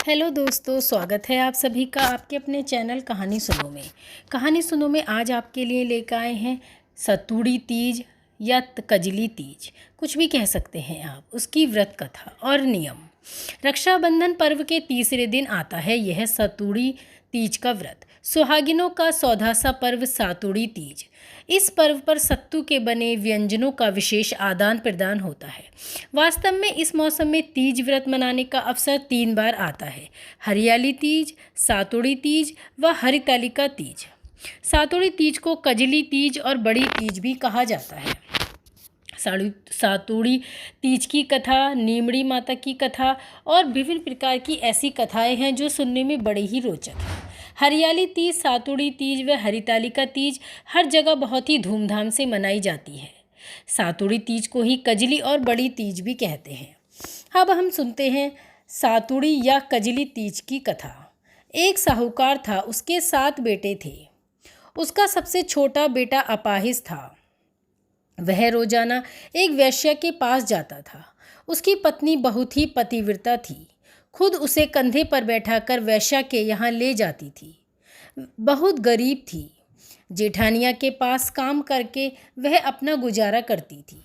Hello दोस्तों, स्वागत है आप सभी का आपके अपने चैनल कहानी सुनो में आज आपके लिए लेकर आए हैं सतुड़ी तीज या कजली तीज, कुछ भी कह सकते हैं आप। उसकी व्रत कथा और नियम। रक्षाबंधन पर्व के तीसरे दिन आता है यह सतुड़ी तीज का व्रत। सुहागिनों का सौधासा पर्व सातुड़ी तीज। इस पर्व पर सत्तू के बने व्यंजनों का विशेष आदान प्रदान होता है। वास्तव में इस मौसम में तीज व्रत मनाने का अवसर 3 बार आता है: हरियाली तीज, सातुड़ी तीज व हरितालिका तीज। सातुड़ी तीज को कजली तीज और बड़ी तीज भी कहा जाता है। सातुड़ी तीज की कथा, नीमड़ी माता की कथा और विभिन्न प्रकार की ऐसी कथाएं हैं जो सुनने में बड़े ही रोचक हैं। हरियाली तीज, सातुड़ी तीज व हरितालिका तीज हर जगह बहुत ही धूमधाम से मनाई जाती है। सातुड़ी तीज को ही कजली और बड़ी तीज भी कहते हैं। अब हम सुनते हैं सातुड़ी या कजली तीज की कथा। एक साहूकार था, उसके 7 बेटे थे। उसका सबसे छोटा बेटा अपाहिज था। वह रोजाना एक वेश्या के पास जाता था। उसकी पत्नी बहुत ही पतिव्रता थी, खुद उसे कंधे पर बैठाकर वेश्या के यहाँ ले जाती थी। बहुत गरीब थी। जेठानिया के पास काम करके वह अपना गुजारा करती थी।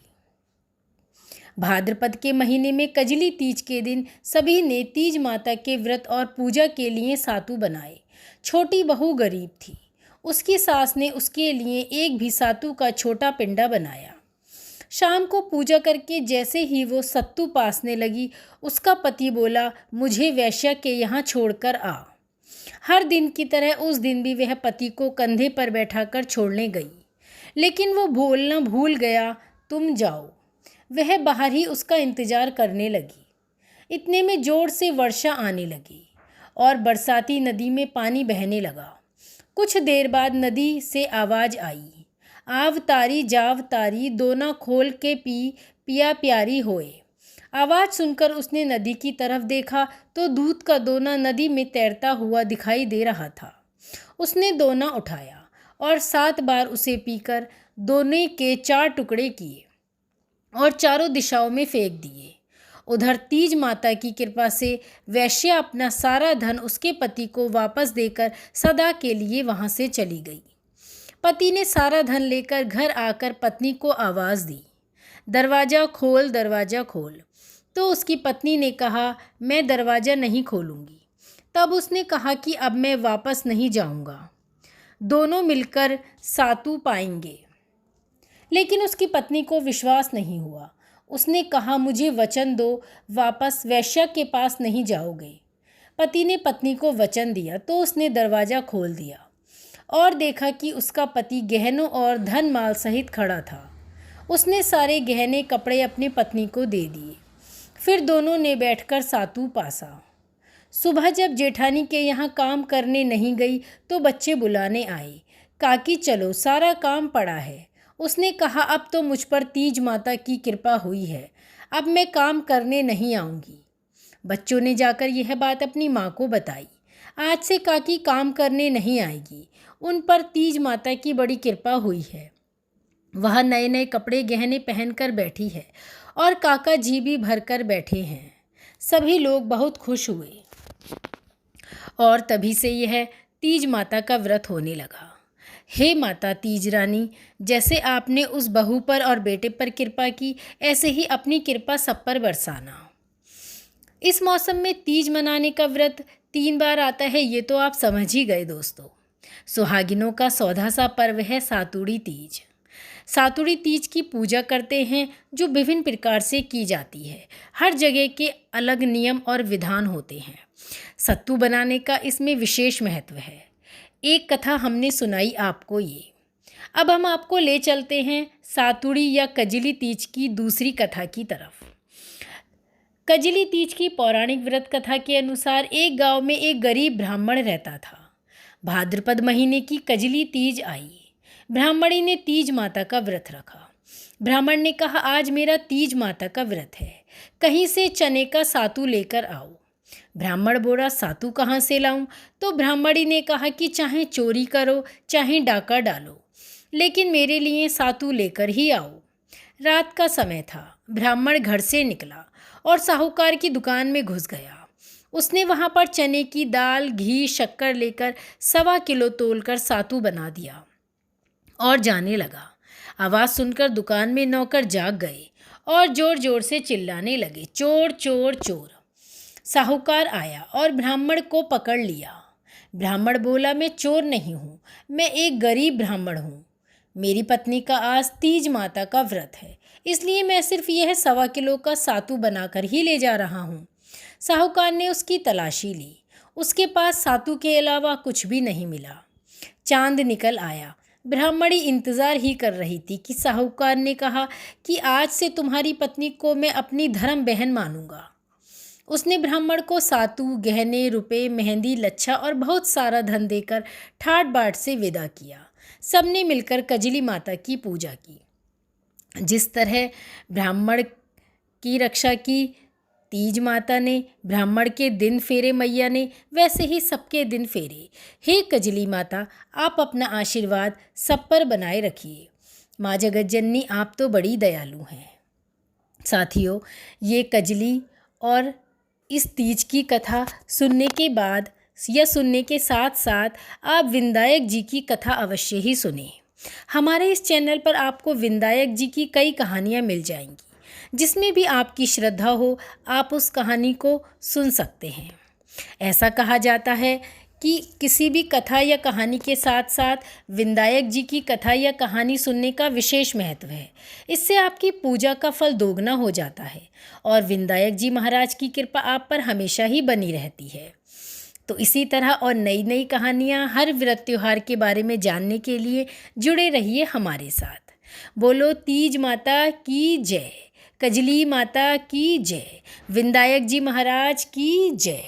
भाद्रपद के महीने में कजली तीज के दिन सभी ने तीज माता के व्रत और पूजा के लिए सातु बनाए। छोटी बहू गरीब थी। उसकी सास ने उसके लिए एक भी सातु का छोटा पिंडा बनाया। शाम को पूजा करके जैसे ही वो सत्तू पासने लगी, उसका पति बोला, मुझे वेश्या के यहाँ छोड़कर आ। हर दिन की तरह उस दिन भी वह पति को कंधे पर बैठाकर छोड़ने गई, लेकिन वो बोलना भूल गया, तुम जाओ। वह बाहर ही उसका इंतजार करने लगी। इतने में जोर से वर्षा आने लगी और बरसाती नदी में पानी बहने लगा। कुछ देर बाद नदी से आवाज़ आई, आव तारी जाव तारी, दोना खोल के पी, पिया प्यारी होए। आवाज़ सुनकर उसने नदी की तरफ देखा तो दूध का दोना नदी में तैरता हुआ दिखाई दे रहा था। उसने दोना उठाया और 7 बार उसे पीकर दोने के 4 टुकड़े किए और चारों दिशाओं में फेंक दिए। उधर तीज माता की कृपा से वैश्या अपना सारा धन उसके पति को वापस देकर सदा के लिए वहां से चली गई। पति ने सारा धन लेकर घर आकर पत्नी को आवाज़ दी, दरवाज़ा खोल, दरवाज़ा खोल। तो उसकी पत्नी ने कहा, मैं दरवाज़ा नहीं खोलूँगी। तब उसने कहा कि अब मैं वापस नहीं जाऊँगा, दोनों मिलकर सातु पाएंगे। लेकिन उसकी पत्नी को विश्वास नहीं हुआ। उसने कहा, मुझे वचन दो, वापस वेश्या के पास नहीं जाओगे। पति ने पत्नी को वचन दिया तो उसने दरवाज़ा खोल दिया और देखा कि उसका पति गहनों और धन माल सहित खड़ा था। उसने सारे गहने कपड़े अपनी पत्नी को दे दिए। फिर दोनों ने बैठकर सातु पासा। सुबह जब जेठानी के यहाँ काम करने नहीं गई तो बच्चे बुलाने आए, काकी चलो, सारा काम पड़ा है। उसने कहा, अब तो मुझ पर तीज माता की कृपा हुई है, अब मैं काम करने नहीं आऊँगी। बच्चों ने जाकर यह बात अपनी माँ को बताई। आज से काकी काम करने नहीं आएगी, उन पर तीज माता की बड़ी कृपा हुई है। वह नए नए कपड़े गहने पहनकर बैठी है और काका जी भी भरकर बैठे हैं। सभी लोग बहुत खुश हुए और तभी से यह तीज माता का व्रत होने लगा। हे माता तीज रानी, जैसे आपने उस बहू पर और बेटे पर कृपा की, ऐसे ही अपनी कृपा सब पर बरसाना। इस मौसम में तीज मनाने का व्रत 3 बार आता है, ये तो आप समझ ही गए दोस्तों। सुहागिनों का सौधासा पर्व है सातुड़ी तीज। सातुड़ी तीज की पूजा करते हैं जो विभिन्न प्रकार से की जाती है। हर जगह के अलग नियम और विधान होते हैं। सत्तू बनाने का इसमें विशेष महत्व है। एक कथा हमने सुनाई आपको ये। अब हम आपको ले चलते हैं सातुड़ी या कजली तीज की दूसरी कथा की तरफ। कजली तीज की पौराणिक व्रत कथा के अनुसार एक गांव में एक गरीब ब्राह्मण रहता था। भाद्रपद महीने की कजली तीज आई। ब्राह्मणी ने तीज माता का व्रत रखा। ब्राह्मण ने कहा, आज मेरा तीज माता का व्रत है, कहीं से चने का सातु लेकर आओ। ब्राह्मण बोला, सातु कहाँ से लाऊं? तो ब्राह्मणी ने कहा कि चाहे चोरी करो, चाहे डाका डालो, लेकिन मेरे लिए सातु लेकर ही आओ। रात का समय था। ब्राह्मण घर से निकला और साहूकार की दुकान में घुस गया। उसने वहाँ पर चने की दाल, घी, शक्कर लेकर 1.25 किलो तोलकर सातू बना दिया और जाने लगा। आवाज़ सुनकर दुकान में नौकर जाग गए और जोर जोर से चिल्लाने लगे, चोर चोर चोर। साहूकार आया और ब्राह्मण को पकड़ लिया। ब्राह्मण बोला, मैं चोर नहीं हूँ, मैं एक गरीब ब्राह्मण हूँ। मेरी पत्नी का आज तीज माता का व्रत है, इसलिए मैं सिर्फ यह 1.25 किलो का सातू बनाकर ही ले जा रहा हूँ। साहूकार ने उसकी तलाशी ली। उसके पास सातू के अलावा कुछ भी नहीं मिला। चांद निकल आया। ब्राह्मणी इंतज़ार ही कर रही थी कि साहूकार ने कहा कि आज से तुम्हारी पत्नी को मैं अपनी धर्म बहन मानूंगा। उसने ब्राह्मण को सातू, गहने, रुपए, मेहंदी, लच्छा और बहुत सारा धन देकर ठाट बाट से विदा किया। सबने मिलकर कजली माता की पूजा की। जिस तरह ब्राह्मण की रक्षा की तीज माता ने, ब्राह्मण के दिन फेरे मैया ने, वैसे ही सबके दिन फेरे। हे कजली माता, आप अपना आशीर्वाद सब पर बनाए रखिए। माँ जगतजननी, आप तो बड़ी दयालु हैं। साथियों, ये कजली और इस तीज की कथा सुनने के बाद या सुनने के साथ साथ आप विनायक जी की कथा अवश्य ही सुनें। हमारे इस चैनल पर आपको विनायक जी की कई कहानियाँ मिल जाएंगी। जिसमें भी आपकी श्रद्धा हो, आप उस कहानी को सुन सकते हैं। ऐसा कहा जाता है कि किसी भी कथा या कहानी के साथ साथ विनायक जी की कथा या कहानी सुनने का विशेष महत्व है। इससे आपकी पूजा का फल दोगुना हो जाता है और विनायक जी महाराज की कृपा आप पर हमेशा ही बनी रहती है। तो इसी तरह और नई नई कहानियाँ हर व्रत त्योहार के बारे में जानने के लिए जुड़े रहिए हमारे साथ। बोलो तीज माता की जय, कजली माता की जय, विनायक जी महाराज की जय।